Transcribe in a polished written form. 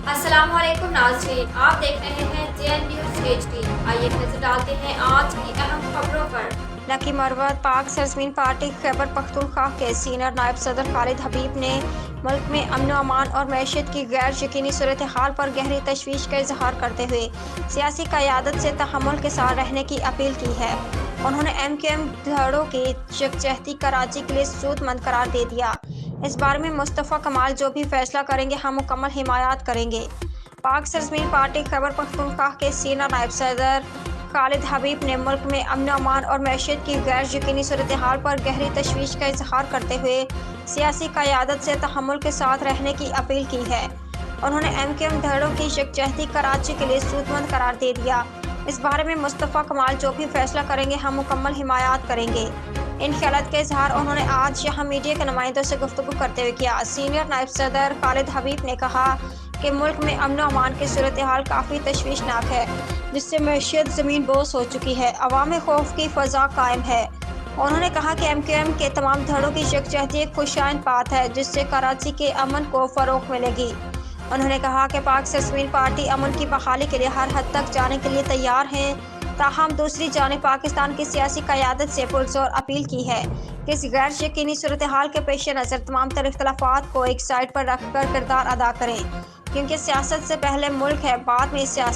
अस्सलाम वालेकुम नाज़रीन, आप देख रहे हैं JN News HD। आइए नजर डालते हैं आज की अहम खबरों पर। लकी मरवत पाक सरजमीन पार्टी खैबर पख्तूनख्वा के सीनियर नायब सदर खालिद हबीब ने मुल्क में अमन व अमान और मैशियत की गैर यकीनी सूरत हाल पर गहरी तशवीश का इजहार करते हुए सियासी क़यादत से तहम्मुल के साथ रहने की अपील की है। उन्होंने MQM धड़ों की यकजहती कराची के लिए सूदमंद करार दे दिया। इस बारे में मुस्तफ़ा कमाल जो भी फैसला करेंगे हम मुकम्मल हिमायत करेंगे। पाक सरजमीन पार्टी खैबर पख्तूनख्वा के सीनियर नायब सदर खालिद हबीब ने मुल्क में अमन अमान और मैशियत की गैर यकीनी सूरत हाल पर गहरी तशवीश का इजहार करते हुए सियासी क़यादत से तहम्मुल के साथ रहने की अपील की है। उन्होंने MQM धड़ों की यकजहती कराची के लिए सूदमंद करार दे दिया। इस बारे में मुस्तफ़ा कमाल जो भी फैसला करेंगे हम मुकम्मल हिमायत करेंगे। इन ख्यालात का इजहार उन्होंने आज यहाँ मीडिया के नुमाइंदों से गुफ्तगू करते हुए किया। सीनियर नायब सदर खालिद हबीब ने कहा कि मुल्क में अमन अमान की सूरत हाल काफ़ी तशवीशनाक है, जिससे मैशियत ज़मीन बोस हो चुकी है। अवाम में खौफ की फ़ज़ा कायम है। उन्होंने कहा कि MQM के तमाम धड़ों की यकजहती एक खुशआइन बात है, जिससे कराची के अमन को फ़रोग़ मिलेगी। उन्होंने कहा कि पाक सरजमीन पार्टी अमन की बहाली के लिए हर हद तक जाने के लिए तैयार है। ताहम दूसरी जानिब पाकिस्तान की सियासी क़यादत से पुरज़ोर अपील की है कि इस गैर यकीनी सूरत हाल के पेश नज़र तमाम तर इख्तलाफात को एक साइड पर रख कर किरदार अदा करें, क्योंकि सियासत से पहले मुल्क है, बाद में सियासत।